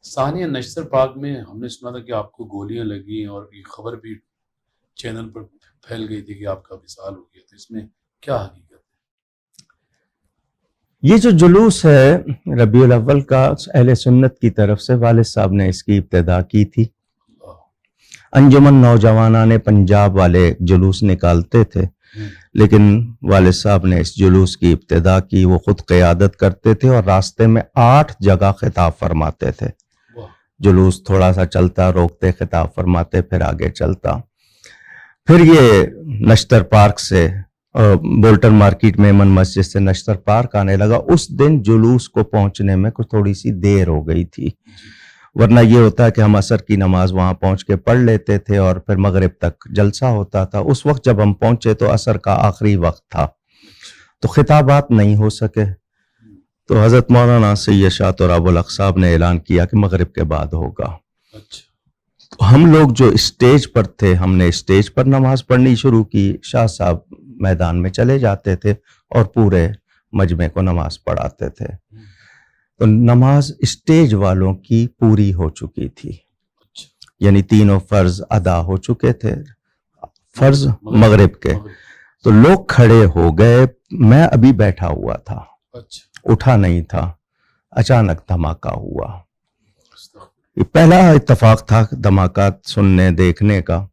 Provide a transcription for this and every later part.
ثانیہ، نشتر پاک میں ہم نے سنا تھا کہ آپ کو گولیاں لگی اور یہ خبر بھی چینل پر پھیل گئی تھی کہ آپ کا وصال ہو گیا تھا، اس میں کیا حقیقت ہے؟ یہ جو جلوس ہے ربیع الاول کا، اہل سنت کی طرف سے والد صاحب نے اس کی ابتدا کی تھی۔ انجمن نوجوانان پنجاب والے جلوس نکالتے تھے، لیکن والد صاحب نے اس جلوس کی ابتدا کی۔ وہ خود قیادت کرتے تھے اور راستے میں 8 جگہ خطاب فرماتے تھے۔ جلوس تھوڑا سا چلتا، روکتے، خطاب فرماتے، پھر آگے چلتا۔ پھر یہ نشتر پارک سے بولٹن مارکیٹ میں من مسجد سے نشتر پارک آنے لگا۔ اس دن جلوس کو پہنچنے میں کچھ تھوڑی سی دیر ہو گئی تھی، ورنہ یہ ہوتا ہے کہ ہم عصر کی نماز وہاں پہنچ کے پڑھ لیتے تھے اور پھر مغرب تک جلسہ ہوتا تھا۔ اس وقت جب ہم پہنچے تو عصر کا آخری وقت تھا، تو خطابات نہیں ہو سکے۔ تو حضرت مولانا سید شاہ تراب الحق صاحب نے اعلان کیا کہ مغرب کے بعد ہوگا۔ تو ہم لوگ جو اسٹیج پر تھے، ہم نے اسٹیج پر نماز پڑھنی شروع کی۔ شاہ صاحب میدان میں چلے جاتے تھے اور پورے مجمع کو نماز پڑھاتے تھے۔ تو نماز اسٹیج والوں کی پوری ہو چکی تھی، یعنی تینوں فرض ادا ہو چکے تھے، فرض مغرب کے۔ تو لوگ کھڑے ہو گئے، میں ابھی بیٹھا ہوا تھا، اٹھا نہیں تھا۔ اچانک دھماکہ ہوا۔ یہ پہلا اتفاق تھا دھماکات سننے دیکھنے کا۔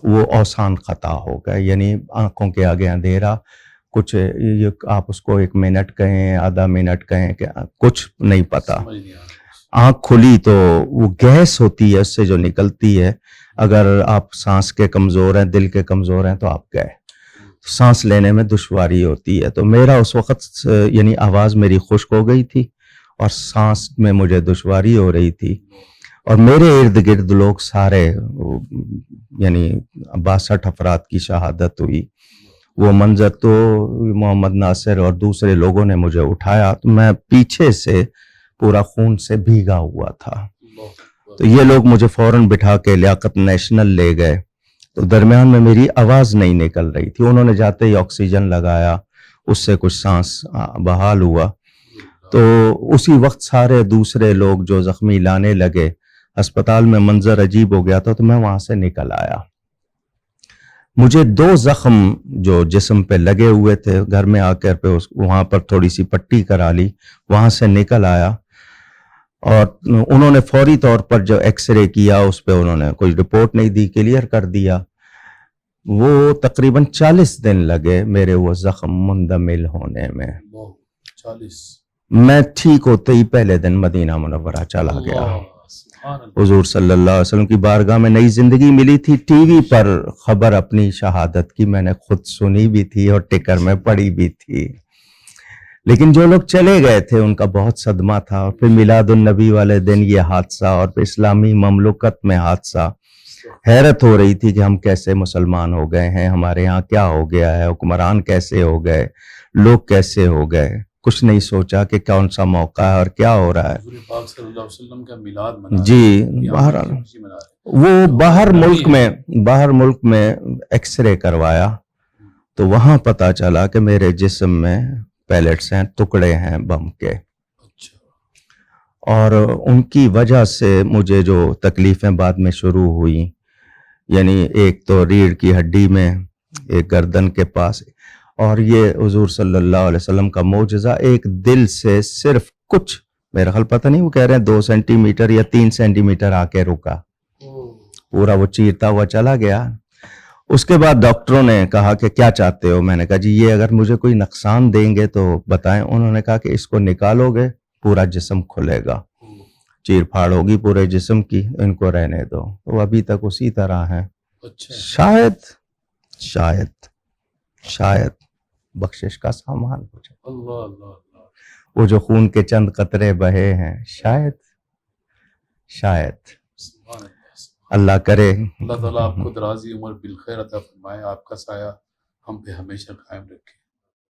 وہ اوسان خطا ہو گئے، یعنی آنکھوں کے آگے اندھیرا، کچھ آپ اس کو 1 منٹ کہیں، آدھا منٹ کہیں، کہ کچھ نہیں پتا۔ آنکھ کھلی تو وہ گیس ہوتی ہے اس سے جو نکلتی ہے، اگر آپ سانس کے کمزور ہیں، دل کے کمزور ہیں تو آپ گئے، سانس لینے میں دشواری ہوتی ہے۔ تو میرا اس وقت یعنی آواز میری خشک ہو گئی تھی اور سانس میں مجھے دشواری ہو رہی تھی، اور میرے ارد گرد لوگ سارے، یعنی 62 افراد کی شہادت ہوئی۔ وہ منظر تو محمد ناصر اور دوسرے لوگوں نے مجھے اٹھایا تو میں پیچھے سے پورا خون سے بھیگا ہوا تھا۔ تو یہ لوگ مجھے فوراً بٹھا کے لیاقت نیشنل لے گئے۔ تو درمیان میں میری آواز نہیں نکل رہی تھی، انہوں نے جاتے ہی آکسیجن لگایا، اس سے کچھ سانس بحال ہوا۔ تو اسی وقت سارے دوسرے لوگ جو زخمی لانے لگے، ہسپتال میں منظر عجیب ہو گیا تھا، تو میں وہاں سے نکل آیا۔ مجھے 2 زخم جو جسم پہ لگے ہوئے تھے، گھر میں آ کر پہ وہاں پر تھوڑی سی پٹی کرا لی، وہاں سے نکل آیا، اور انہوں نے فوری طور پر جو ایکس رے کیا اس پہ انہوں نے کوئی رپورٹ نہیں دی، کلیئر کر دیا۔ وہ تقریباً 40 دن لگے میرے وہ زخم مندمل ہونے میں۔ 40؟ میں ٹھیک ہوتے ہی پہلے دن مدینہ منورہ چلا گیا۔ حضور صلی اللہ علیہ وسلم کی بارگاہ میں نئی زندگی ملی تھی۔ ٹی وی پر خبر اپنی شہادت کی میں نے خود سنی بھی تھی اور ٹکر میں پڑھی بھی تھی، لیکن جو لوگ چلے گئے تھے ان کا بہت صدمہ تھا۔ اور پھر میلاد النبی والے دن یہ حادثہ، اور پھر اسلامی مملکت میں حادثہ۔ حیرت ہو رہی تھی کہ ہم کیسے مسلمان ہو گئے ہیں، ہمارے ہاں کیا ہو گیا ہے، حکمران کیسے ہو گئے، لوگ کیسے ہو گئے۔ کچھ نہیں سوچا کہ کون سا موقع ہے اور کیا ہو رہا ہے۔ حضور پاک صلی اللہ علیہ وسلم کا میلاد منا جی، وہ باہر ملک میں ایکس رے کروایا تو وہاں پتا چلا کہ میرے جسم میں پیلٹس ہیں، ٹکڑے ہیں بم کے، اور ان کی وجہ سے مجھے جو تکلیفیں بعد میں شروع ہوئی، یعنی ایک تو ریڑھ کی ہڈی میں، ایک گردن کے پاس، اور یہ حضور صلی اللہ علیہ وسلم کا معجزہ، ایک دل سے صرف کچھ، میرا خیال پتہ نہیں وہ کہہ رہے ہیں 2 سینٹی میٹر یا 3 سینٹی میٹر آ کے رکا، پورا وہ چیرتا ہوا چلا گیا۔ اس کے بعد ڈاکٹروں نے کہا کہ کیا چاہتے ہو؟ میں نے کہا جی یہ اگر مجھے کوئی نقصان دیں گے تو بتائیں۔ انہوں نے کہا کہ اس کو نکالو گے پورا جسم کھلے گا، چیر پھاڑ ہوگی پورے جسم کی، ان کو رہنے دو۔ وہ ابھی تک اسی طرح ہیں۔ شاید بخشش کا سامان ہو جائے، وہ جو خون کے چند قطرے بہے ہیں، شاید اللہ کرے۔ اللہ تعالیٰ آپ کو دراز عمر بالخیر عطا فرمائے، آپ کا سایہ ہم پہ ہمیشہ قائم رکھے۔